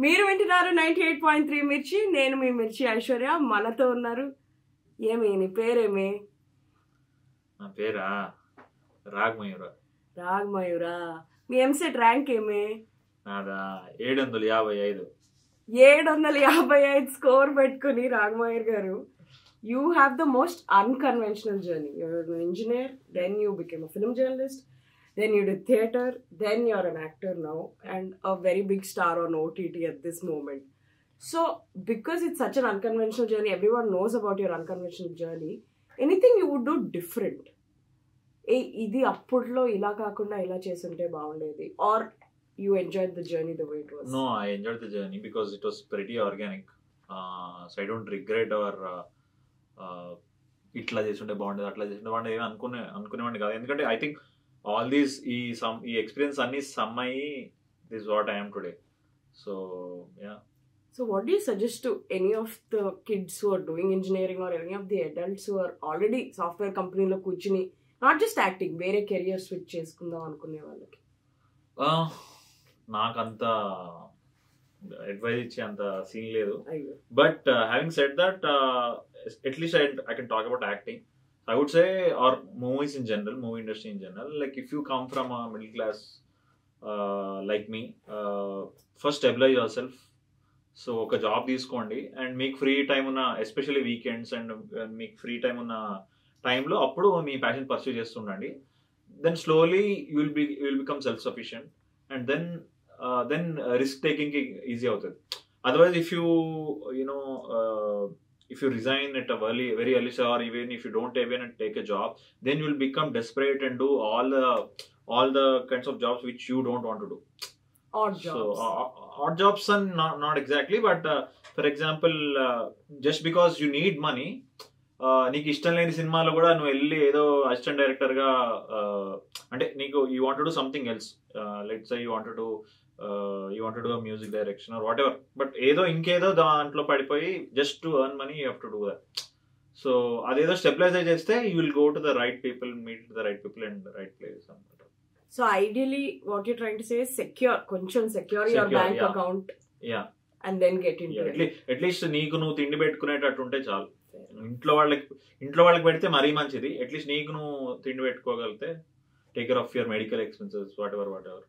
మీరు వింటున్నారు 98.3 మిర్చి. నేను మీ మిర్చి ఐశ్వర్య. మనతో ఉన్నారు. ఏమి నీ పేరేమి? నా పేరా రాగమయూరా. రాగమయూరా. మీ ఎంసెట్ ర్యాంక్ ఏమి? నాదా 755. 755 స్కోర్ పెట్టుకుని రాగమయూర్ గారు, you have the most unconventional journey. You're an engineer, then you became a film journalist, then you did theatre, then you're an actor now, and a very big star on OTT at this moment. So, because it's such an unconventional journey, everyone knows about your unconventional journey. Anything you would do different? ఇది అప్పుడులో ఇలా కాకుండా ఇలా చేస్తుంటే బాగుండేది, or you enjoyed the journey the way it was? No, I enjoyed the journey because it was pretty organic. So I don't regret or ఇట్లా చేస్తుంటే బాగుండేది, అట్లా చేస్తుంటే బాగుండేది ఏమి అనుకునేవాడిని కాదు. ఎందుకంటే ఐ థింక్ ఆల్ దీస్ ఈ ఎక్స్పీరియన్స్ అన్ని సమ్ అయ్యి this what I am today. So yeah. So what do you suggest to any of the kids who are doing engineering or any of the adults who are already software company lo కూర్చుని not just acting, వేరే career switch చేసుకుందాం అనుకునే వాళ్ళకి? నాకంత advise ఇచ్చే అంత scene లేదు. But having said that at least I can talk about acting. I would say, or movies in general, movie industry in general, like if you come from a middle class like me, first stabilize yourself. So ఒక job తీసుకోండి and మీకు free time ఉన్న, especially weekends and మీకు free time ఉన్న టైంలో అప్పుడు మీ passion pursue చేస్తుండండి. Then slowly you will become self sufficient and then risk టేకింగ్కి ఈజీ అవుతుంది. Otherwise if you resign at a very early stage, or even if you don't even take a job, then you will become desperate and do all the kinds of jobs which you don't want to do. Odd jobs. So odd jobs and not exactly, but for example, just because you need money, నీకు ఇష్టం లేని సినిమాలో కూడా నువ్వు వెళ్ళి ఏదో assistant director గా, అంటే నీకు you want to do something else, let's say you want to do a music direction or whatever, but ఏదో ఇంకేదో దాంట్లో పడిపోయి just to earn money you have to do that. So అదేదో స్టెబిలైజ్ చేస్తే you will go to the right people, meet the right people and the right place. So ideally what you're trying to say is కొంచెం secure your bank account, and then get into it. At least నీకు నువ్వు తిండి పెట్టుకునేటట్టు ఉంటే చాలు. ఇంట్లో వాళ్ళకి పెడితే మరీ మంచిది. అట్లీస్ట్ నీకు నువ్వు తిండి పెట్టుకోగలిగితే, take care of your medical expenses, whatever.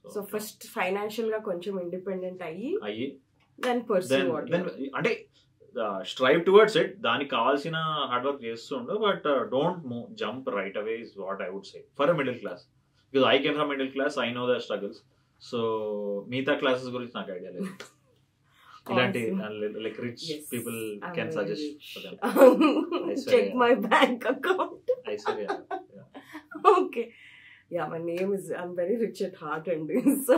So first financial గా కొంచెం ఇండిపెండెంట్ అయ్యి దెన్ అంటే స్ట్రైవ్ టువర్డ్స్ ఇట్. దానికి కావాల్సిన హార్డ్ వర్క్ చేస్తుండు, but don't jump right away is what I would say for a middle class. Because I came from middle class, I know the struggles. So మిగతా classes గురించి నాకు idea లేదు. ఇలాంటి like rich people can suggest for them. Check my bank account. Aishwarya. Okay. Yeah, my name is, I'm very rich at heart and so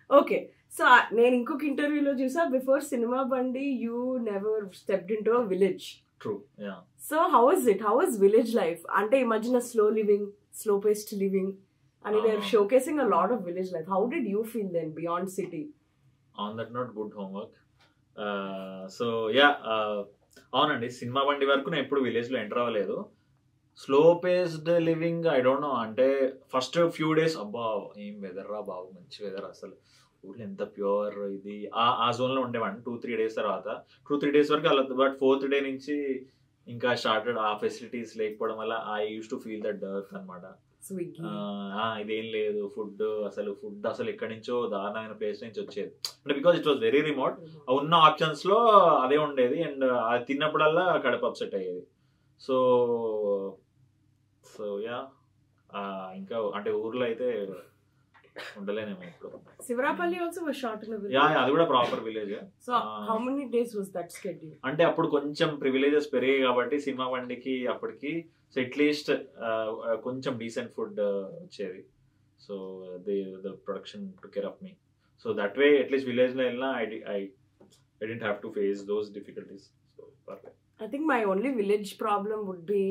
okay. So నేను ఇంకొక ఇంటర్వ్యూలో చూసా, before cinema బండి you never stepped into a village. True, yeah. So how is it? How is village life? అంటే ఈ మధ్యన slow paced living and they're showcasing a lot of village life. How did you feel then beyond city? On that note, good homework. So yeah, అవునండి, cinema బండి వరకు నేను ఎప్పుడు village లో enter అవ్వలేదు. Slow paced living I don't know. అంటే first few days అబ్బా ఏం వెదర్ రా బాబు, మంచి వెదర్, అసలు ఊళ్ళో ఎంత ప్యూర్ ఇది, ఆ జోన్ లో ఉండేవాడిని. 2-3 days తర్వాత 2-3 days వరకు అలా. బట్ 4th day నుంచి ఇంకా స్టార్టెడ్ ఆ ఫెసిలిటీస్ లేకపోవడం వల్ల I use to feel that dearth అనమాట. ఇదేం లేదు, ఫుడ్ అసలు ఎక్కడి నుంచో దారుణమైన ప్లేస్ నుంచి వచ్చేది. అంటే because it was very remote. ఉన్న ఆప్షన్స్ లో అదే ఉండేది అండ్ అది తిన్నప్పుడల్లా కడుపు అప్సెట్ అయ్యేది. సో యా, ఇంకా అంటే ఊర్లో అయితే ఉండలేనేమో ఇప్పుడు. Shivarapalli also was shot in village. Yeah, అది కూడా proper village. So how many days was that schedule? అంటే అప్పుడు కొంచెం ప్రివిలేజెస్ పెరిగాయి కాబట్టి సినిమా బండికి అప్పటికి, సో అట్లీస్ట్ కొంచెం డీసెంట్ ఫుడ్ వచ్చేది. So the production took care of me. So that way at least village లో వెళ్ళినా I didn't have to face those difficulties. So perfect. I think my only village problem would be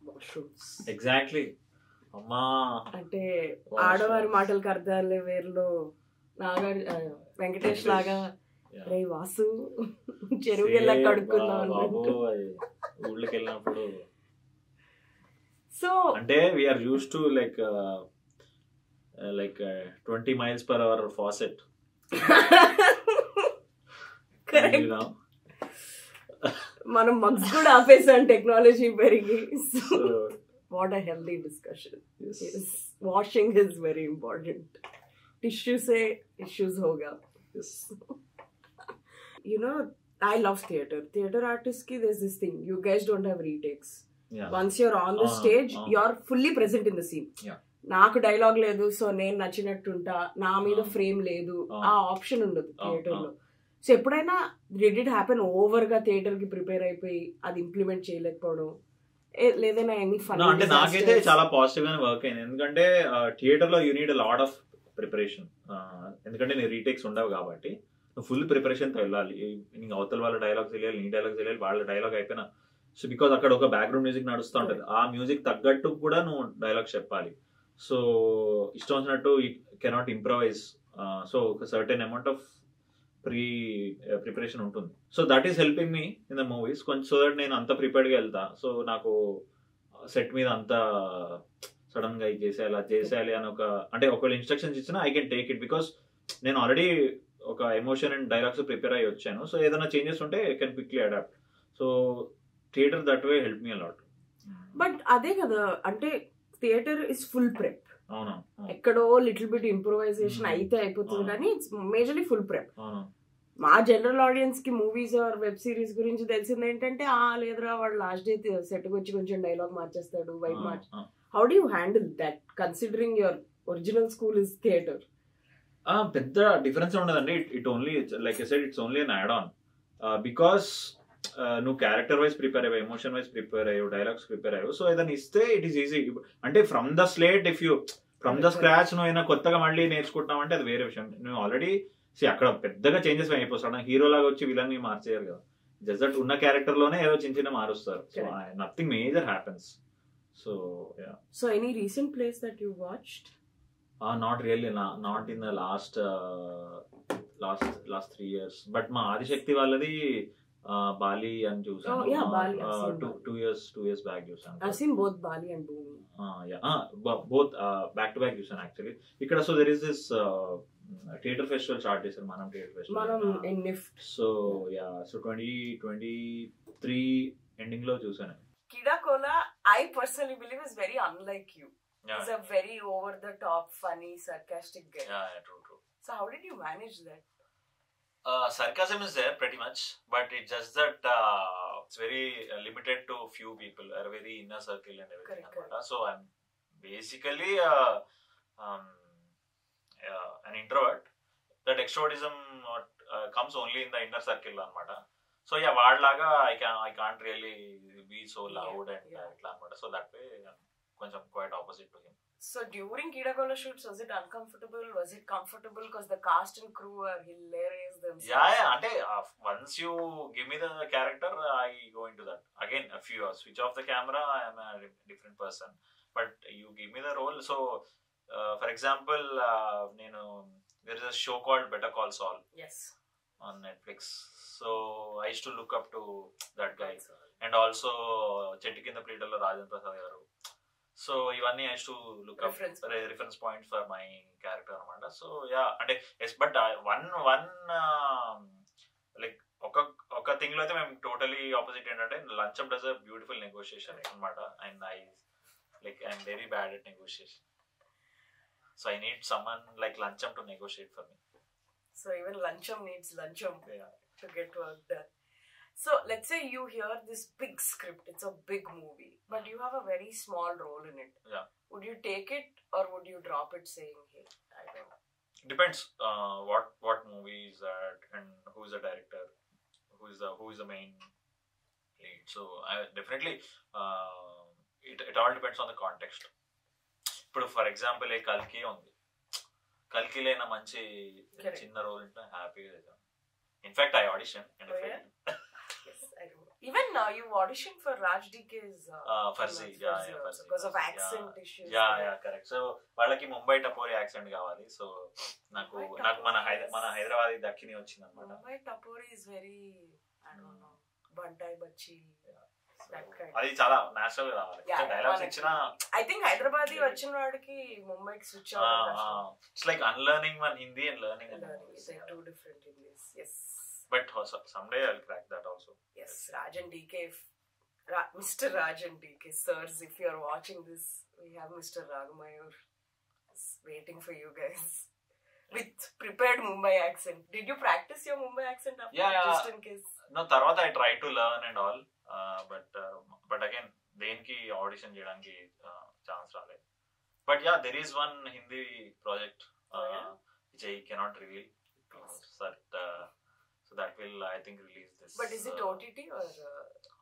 washrooms. Exactly. అమ్మా, అంటే ఆడవారి మాటలకు అర్థాలే వేర్లో వెంకటేష్ లాగా రే వాసు చెరువుకి వెళ్ళా కడుక్కుందాం ఊళ్ళకి వెళ్ళినప్పుడు. సో అంటే we are used to like 20 miles per hour faucet. continue now. మనం మగ్స్ కూడా ఆపేసాం టెక్నాలజీ పెరిగి. So what a healthy discussion. Washing is very important. Tissue సే ఇష్యూస్ హోగా. You know, I love theatre. Theatre artists ki there's this thing. You guys don't have retakes. Yeah. Once you're on the stage, you're fully present in the scene. Yeah. నాకు dialogue లేదు, so నేను నచ్చినట్టుంటా, నా మీద frame లేదు, ఆ option ఉండదు theatre లో. So ఎప్పుడైనా డిడ్ ఇట్ హ్యాపెన్ ఓవర్ గా థియేటర్ కి ప్రిపేర్ అయిపోయి అది ఇంప్లిమెంట్ చేయలేకపోవడం, లేదైనా ఎనీ ఫన్? అంటే నాకైతే చాలా పాజిటివ్ గానే వర్క్ అయింది. ఎందుకంటే థియేటర్ లో you need lot of preparation. ఎందుకంటే నీ రీటేక్స్ ఉండవు కాబట్టి నువ్వు ఫుల్ ప్రిపరేషన్తో వెళ్ళాలి. నీకు అవతల వాళ్ళ డైలాగ్స్ తెలియాలి, నీ డైలాగ్స్ తెలియాలి, వాళ్ళ డైలాగ్ అయిపోయినా. సో బికాజ్ అక్కడ ఒక బ్యాక్గ్రౌండ్ మ్యూజిక్ నడుస్తూ ఉంటుంది, ఆ మ్యూజిక్ తగ్గట్టు కూడా నువ్వు డైలాగ్స్ చెప్పాలి. సో ఇష్టం వచ్చినట్టు యూ కెనాట్ ఇంప్రవైజ్. సో ఒక సర్టెన్ అమౌంట్ ఆఫ్ ప్రిపరేషన్ ఉంటుంది. So that is helping me in the movies కొంచెం. సో దట్ నేను అంత ప్రిపేర్డ్గా వెళ్తా. సో నాకు సెట్ మీద అంత సడన్ గా ఇది చేసేయాలి, అది చేసేయాలి అని అంటే ఒకవేళ ఇన్స్ట్రక్షన్స్ ఇచ్చినా I can take it. Because నేను ఆల్రెడీ ఒక ఎమోషన్ అండ్ డైలాగ్స్ ప్రిపేర్ అయ్యి వచ్చాను. సో ఏదైనా చేంజెస్ ఉంటే I can quickly adapt. So theatre that way help me a lot. But అదే కదా, అంటే థియేటర్ ఇస్ ఫుల్ ప్రెప్. అవునా, ఎక్కడో లిటిల్ బిట్ ఇంప్రూవైజేషన్ అయితే అయిపోతుంది, కానీ ఇట్స్ మేజర్లీ ఫుల్ ప్రెప్. మా జనరల్ ఆడియన్స్ కి మూవీస్ ఆర్ వెబ్ సిరీస్ గురించి తెలిసింది ఏంటంటే, లేదురా వాడు లాస్ట్ డే సెట్ కి వచ్చి కొంచెం డైలాగ్ మార్చేస్తాడు, వైట్ మార్చ్. How do you handle that considering your original school is theatre? పెద్ద డిఫరెన్స్ ఉండదండి. It only like I said, it's only an add on. Because నువ్వు క్యారెక్టర్ వైజ్ ప్రిపేర్ అయ్యావు, ఎమోషన్ వైజ్ ప్రిపేర్ అయ్యావు, డైలాగ్స్ ప్రిపేర్ అయ్యావు. So ఏదైనా ఇస్తే it is easy. అంటే from the slate, if you from the scratch నువ్వు అయినా కొత్తగా మళ్ళీ నేర్చుకుంటున్నావు అంటే అది వేరే విషయం. నువ్వు ఆల్రెడీ అక్కడ పెద్దగా చేంజెస్ అయిపోతాడు. హీరో లాగా వచ్చి విలన్ ని మార్చేయారు కదా. జస్ట్ దట్ ఉన్న క్యారెక్టర్ లోనే ఏదో చిన్న చిన్న మారుస్తారు. So nothing major happens. So yeah. So any recent place that you watched? Not really, not in the last 3 years. But మా ఆదిశక్తి వాళ్ళది బాలి అని చూసాను. Oh yeah, Bali. 2 years back చూసాను. I've seen both Bali and Bhumi. Both back to back చూసాను actually. ఇక్కడ so there is this theatre festival start చేశారు, మనం theatre festival in NIFT. So yeah, so 2023 ending లో చూసాను. Kida Kola, I personally believe is very unlike you. Yeah. He's a very over the top, funny, sarcastic guy. Yeah, true. So how did you manage that? Sarcasm is there pretty much, but it's just that it's very limited to few people, a very inner circle and everything. Correct. So I'm basically an introvert. That extrovertism comes only in the inner circle anamata. So yeah, vaadlaga I can't really be so loud and itla anamata. So that way కొంచెం quite opposite to him. So during Kida Kola shoots, was it uncomfortable? Was it comfortable? Because the cast and crew are hilarious themselves. Yeah. Ante once you give me the character, I go into that. Again, if you switch off the camera, I am a different person. But you give me the role. So, for example, there is a show called Better Call Saul. Yes. On Netflix. So I used to look up to that guy. And also Chettu Kinda Pleedalo Rajan Prasad garu. So ఇవన్నీ I used to look up reference points for my character అనమాట. So yeah, అంటే yes, but one like ఒక thing లో అయితే మేము totally opposite. ఏంటంటే లంచం does a beautiful negotiation అనమాట. And I'm very bad at negotiation. So I need someone like లంచం to negotiate for me. So even లంచం నీడ్స్ లంచం to get work done. So let's say you hear this big script, it's a big movie, but you have a very small role in it. Yeah. Would you take it or would you drop it saying, hey, I don't know? Depends what movie is that and who is the director, who is the main lead. So I definitely it all depends on the context. But for example, like Kalki undi. Kalki lo na manchi chinna role unta happy ga. In fact, I auditioned and I failed. Yes, I do. Even you auditioned for Raj DK's Farsi, Farsi because of accent issues. Yeah, correct. So వాళ్ళకి Mumbai tapori accent కావాలి. So నాకు మన హైదరాబాద్ దక్షిణి వచ్చింది అన్నమాట. Mumbai tapori is very, I don't know, బంటాయి బచ్చి, that kind. అది చాలా natural గా రావాలి. డైలాగ్స్ ఇచ్చిన I think హైదరాబాదీ వచ్చిన వాడికి ముంబైకి స్విచ్ అవ్వడం కష్టం. It's like unlearning one Hindi and learning another. They're two different Indies. Yes. But someday I'll crack that also. Yes, Rajan DK, Mr. Rajan DK, sirs, if you are watching this, we have Mr. Raghumayur waiting for you guys with prepared Mumbai accent. Did you practice your Mumbai accent after? Yeah. Just in case. No, tarvata I tried to learn and all, but again దేనికి audition చేయడానికి chance రాలేదు. But yeah, there is one Hindi project which I cannot reveal. So that will, I think, release this. But is it OTT or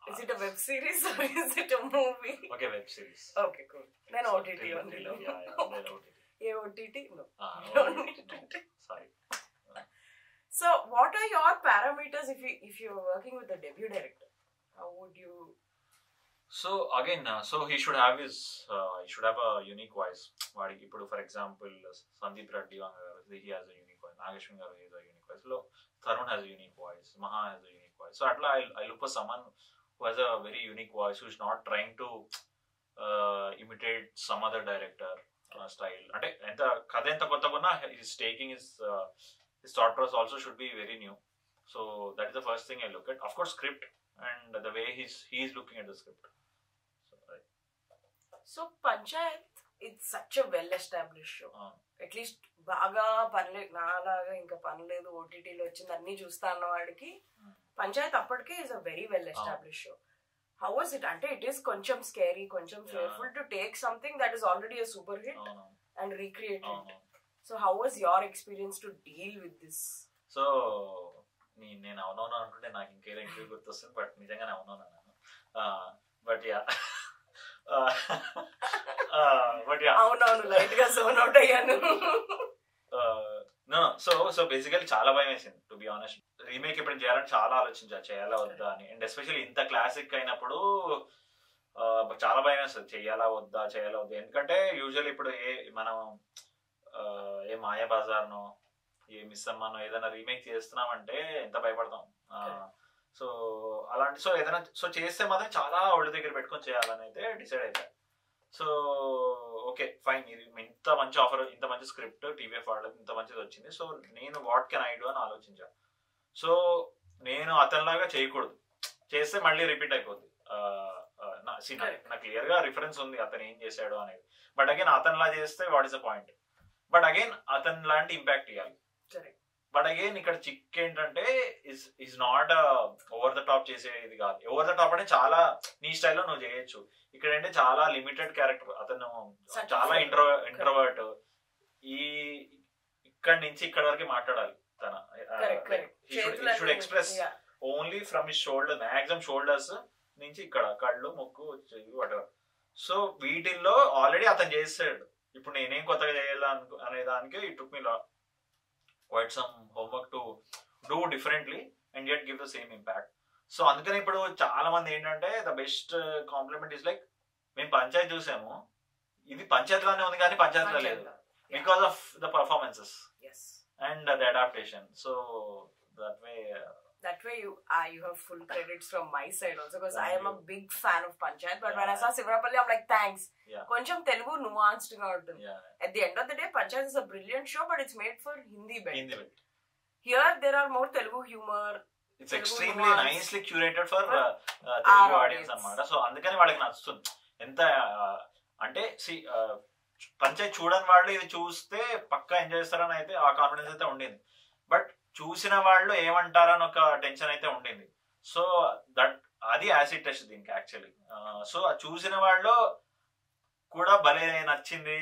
is it a web series or is it a movie? Okay, web series. Okay, cool. Then So OTT only. Yeah, then OTT. Yeah, OTT? No. Don't need OTT. Sorry. So, what are your parameters if you're working with a debut director? How would you? So again, so he should have a unique voice. ఇప్పుడు for example, Sandeep Reddy he has a unique voice. Nageshwar garu has a unique voice. Tarun has a unique voice. Maha has a unique voice. So atla I look for someone who has a very unique voice, who is not trying to imitate some other director style. Ante enta katha enta kottaguna is taking his thought process also should be very new. So that is the first thing I look at. Of course, script and the way he's looking at the script. So Panchayat, it's such a well-established show. At least బాగా పనిలేదు నాలాగా ఇంకా పనిలేదు ఓటీటీలో వచ్చింది అన్ని చూస్తా అన్న వాడికి పంచాయత్ అప్పటికే is a very well establish show. How was it? అంటే ఇట్ ఈస్ కొంచెం స్కేరీ, కొంచెం fearful to take something that is already a super hit and recreate it. So how was your experience to deal with this? So నేను అవునవును అనుకుంటే నాకు ఇంకేదో interview గుర్తొస్తుంది, but నిజంగానే అవునవును అన్నాను. బట్ యా అవునవును లైట్ గా జోన్ అవుట్ అయ్యాను. సో బేసికలీ చాలా భయం వేసింది, టు బి ఆనెస్ట్. రీమేక్ ఇప్పుడు చేయాలని చాలా ఆలోచించా, చేయాలా వద్దా అని. అండ్ ఎస్పెషల్లీ ఇంత క్లాసిక్ అయినప్పుడు చాలా భయం వేస్తుంది, చేయాలా వద్దా. ఎందుకంటే యూజువల్ ఇప్పుడు మనం ఏ మాయా బజార్నో ఏ మిస్ అమ్మానో ఏదైనా రీమేక్ చేస్తున్నామంటే ఎంత భయపడతాం. సో అలాంటి ఏదైనా చేస్తే మాత్రం చాలా ఒళ్ళు దగ్గర పెట్టుకొని చేయాలని అయితే డిసైడ్ అయిపోయా. సో ఓకే ఫైన్, ఇది ఇంత మంచి ఆఫర్, ఇంత మంచి స్క్రిప్ట్ టీవీఎఫ్ వాళ్ళకి ఇంత మంచిది వచ్చింది. సో నేను వాట్ కెన్ ఐ డూ అని ఆలోచించాను. సో నేను అతనిలాగా చేయకూడదు, చేస్తే మళ్ళీ రిపీట్ అయిపోద్ది. నాకు క్లియర్ గా రిఫరెన్స్ ఉంది అతను ఏం చేశాడు అనేది. బట్ అగైన్ అతనిలా చేస్తే what is the point? But again అతని లాంటి ఇంపాక్ట్ ఇవ్వాలి. బట్ అగైన్ ఇక్కడ చిక్ ఏంటంటే is not over the top చేసేది కాదు. ఓవర్ ద టాప్ అంటే చాలా నీ స్టైల్లో నువ్వు చేయొచ్చు. ఇక్కడ అంటే చాలా లిమిటెడ్ క్యారెక్టర్, అతను చాలా ఇంట్రోవర్ట్. ఇక్కడ నుంచి ఇక్కడ వరకు మాట్లాడాలి తన. Should express only from his shoulder, maximum shoulders నుంచి ఇక్కడ కళ్ళు, ముక్కు, వాటెవర్. సో వీటిల్లో ఆల్రెడీ అతను చేసాడు. ఇప్పుడు నేనేం కొత్తగా చేయాలి అనే దానికి it took me quite some homework to do differently and yet give the same impact. So అందుకని ఇప్పుడు చాలా మంది ఏంటంటే the best compliment is like, మేము పంచాయత్ చూసాము, ఇది పంచాయతీలోనే ఉంది కానీ పంచాయతీలో లేదు, because of the performances and the adaptation. So that way you have full credits from my side also, because I am a big fan of Panchayat, but when I saw Sivarapalli I'm like thanks. Koncham Telugu nuanced ga untundi. At the end of the day Panchayat is a brilliant show, but it's made for Hindi belt. Here there are more Telugu humor. It's extremely nicely curated for Telugu audience anamata. So andukani వాళ్ళకి నచ్చుతుంది. ఎంత అంటే పంచాయత్ చూడని వాళ్ళు ఇది చూస్తే పక్కా enjoy చేస్తారని అయితే ఆ కాన్ఫిడెన్స్ అయితే ఉండింది. బట్ చూసిన వాళ్ళు ఏమంటారని ఒక టెన్షన్ అయితే ఉండింది. సో అది యాసిడ్ టెస్ట్ దీనికి యాక్చువల్లీ. సో చూసిన వాళ్ళు కూడా భలే నచ్చింది,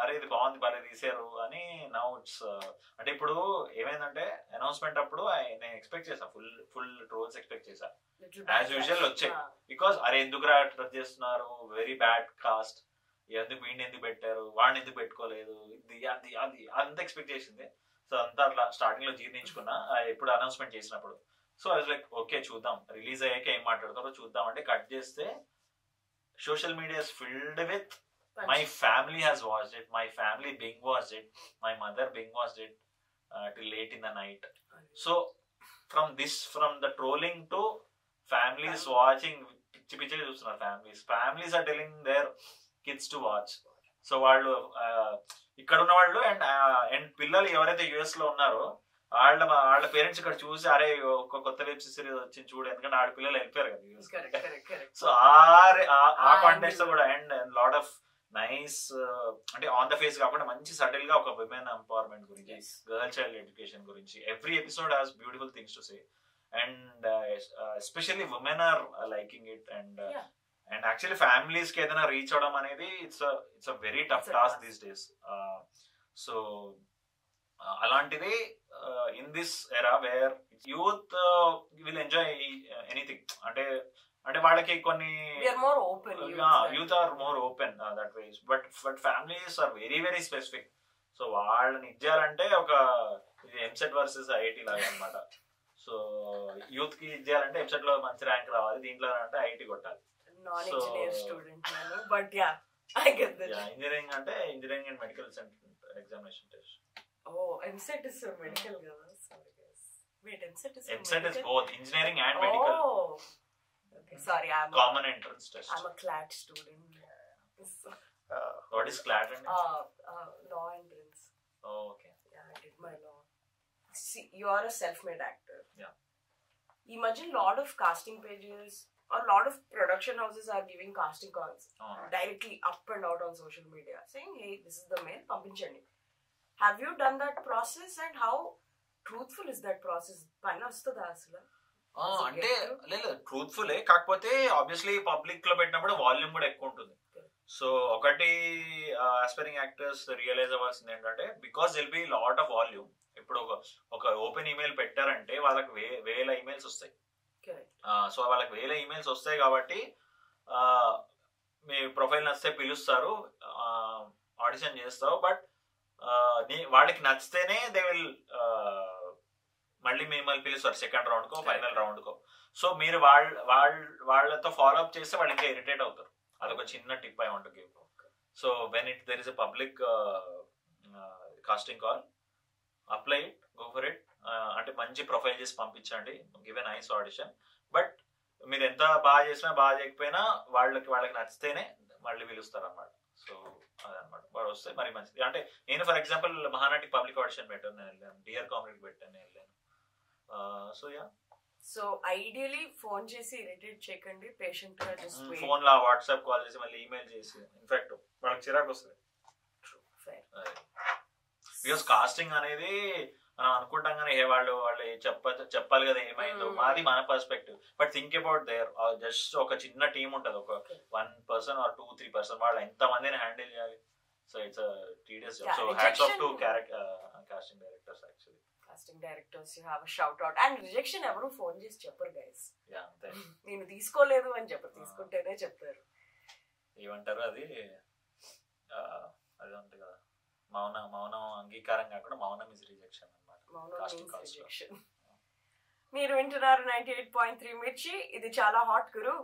అరే ఇది బాగుంది, భలే తీసారు అని. నౌ ఇట్స్ అంటే ఇప్పుడు ఏమైందంటే అనౌన్స్మెంట్ అప్పుడు నేను ఎక్స్పెక్ట్ చేసా, ఫుల్ ట్రోల్స్ ఎక్స్పెక్ట్ చేసా, యాజ్ యూజువల్ వచ్చాయి. బికాస్ అరే ఎందుకు ట్రస్ట్ చేస్తున్నారు, వెరీ బ్యాడ్ కాస్ట్, ఎందుకు వీడిని ఎందుకు పెట్టారు, వాడిని ఎందుకు పెట్టుకోలేదు, ఇది అది అది అంత ఎక్స్పెక్ట్ చేసింది. సో అంతా అట్లా స్టార్టింగ్ లో జీర్ణించుకున్నా ఎప్పుడు అనౌన్స్మెంట్ చేసినప్పుడు. So I was like okay చూద్దాం, రిలీజ్ అయ్యాక ఏం మాట్లాడతారో చూద్దాం అంటే కట్ చేస్తే social media is filled with my family has watched it, my family binge watched it, my mother binge watched it till late in the night. So from the trolling to families watching, పిచ్చి పిచ్చిగా చూస్తున్నారు families are telling their kids to watch. So వాళ్ళు ఇక్కడ ఉన్న వాళ్ళు and పిల్లలు ఎవరైతే US లో ఉన్నారో వాళ్ళ పేరెంట్స్ ఇక్కడ చూసి అరే ఒక కొత్త వెబ్ సిరీస్ వచ్చింది చూడు, ఎందుకంటే ఆడ పిల్లలు వెళ్ళిపోయారు కదా. సో ఆ కాంటెక్స్ట్ లో కూడా అండ్ లాట్ ఆఫ్ నైస్ అంటే ఆన్ ద ఫేస్ కాకుండా మంచి సటిల్ గా ఒక విమెన్ ఎంపవర్మెంట్ గురించి, గర్ల్ చైల్డ్ ఎడ్యుకేషన్ గురించి every episode has beautiful things to say and especially women are liking it and actually families కి ఏదైనా రీచ్ అవడం అనేది it's a very tough task these days. So అలాంటిది in this era where youth will enjoy anything అంటే వాళ్ళకి కొన్ని youth are more open that ways, but families are very very specific. So వాళ్ళని ఇచ్చేయాలంటే ఒక ఎంసెట్ వర్సెస్ ఐఐటి లాగా అనమాట. So youth కి ఇచ్చేయాలంటే ఎంసెట్ లో మంచి ర్యాంక్ రావాలి, దీంట్లో అంటే ఐఐటి కొట్టాలి. ఇంజనీరింగ్ అంటే engineering and medical examination test. MCET is medical కదా. Wait, MCET is both engineering and medical. Okay, sorry, I'm common entrance test. I'm a CLAT student. What is CLAT? Law entrance. Oh, okay. Yeah, I did my law. See, you are a self-made actor. Yeah. Imagine lot of casting pages or lot of production houses are giving casting calls directly up and out on social media saying, hey, this is the male, పంపించండి. Have you done that process and how truthful is that process? పని వస్తుందా అసలు? అంటే లేదు, truthful కాకపోతే obviously public లో పెట్టినప్పుడు volume కూడా ఎక్కువ ఉంటుంది. సో ఒకటి ఆస్పైరింగ్ యాక్టర్స్ రియలైజ్ అవ్వాల్సింది ఏంటంటే because they'll be lot of volume. ఇప్పుడు ఒక ఓపెన్ ఈమెయిల్ పెట్టారంటే వాళ్ళకి వేల ఈమెయిల్స్ వస్తాయి. సో వాళ్ళకి వేల ఈమెయిల్స్ వస్తాయి కాబట్టి మీ ప్రొఫైల్ నచ్చితే పిలుస్తారు, ఆడిషన్ చేస్తావు, బట్ వాళ్ళకి నచ్చితేనే దే విల్ మళ్ళీ మిమ్మల్ని పిలుస్తారు సెకండ్ రౌండ్ కో ఫైనల్ రౌండ్ కో. సో మీరు వాళ్ళతో ఫాలో అప్ చేస్తే వాళ్ళు ఇంకా ఇరిటేట్ అవుతారు. అదొక చిన్న tip I want to give. So when there is a public casting call, apply it, go for it. అంటే మంచి ప్రొఫైల్ చేసి పంపించండి, give a nice audition. But మీరు ఎంత బాగా చేసినా బాగా చేయకపోయినా వాళ్ళకి నచ్చితేనే మళ్ళీ పిలుస్తారు అన్నమాట. సో అదనమాట, వాడు వస్తే మరి మంచిది. అంటే నేను for example Mahanati public audition పెట్టాను, నేను వెళ్ళాను. డియర్ కామెడీకి పెట్టాను, నేను వెళ్ళాను. So yeah. So ideally phone చేసి ఇరిటేట్ చేయకండి, పేషెంట్ గా జస్ట్ వెయిట్. ఫోన్ లా వాట్సాప్ కాల్ చేసి మళ్ళీ ఈమెయిల్ చేసి ఇన్ఫాక్ట్ వాళ్ళకి చిరాకు వస్తుంది. బికాస్ కాస్టింగ్ అనేది మనం అనుకుంటాం కానీ వాళ్ళు చెప్పాలి కదా ఏమైందో, మాది మన perspective. But think about their just ఒక చిన్న టీమ్ ఉంటుంది, ఒక 1% or 2-3% వాళ్ళు ఎంత మందిని హ్యాండిల్ చేయాలి. So it's tedious job. So hats off to casting directors. Actually casting directors you have a shout out. And rejection ఎవరు ఫోన్ చేసి చెప్పరు గైస్. యా అంతే, నేను తీసుకోలేదు అని చెప్పరు, తీసుకుంటేనే చెప్తారు. ఏమంటారు అది ఉంటుంది కదా, మౌనం అంగీకారం కాకుండా మౌనం ఇస్ రిజెక్షన్ అన్నమాట. మీరు వింటున్నారు 98.3 మిర్చి. ఇది చాలా హాట్ గురు.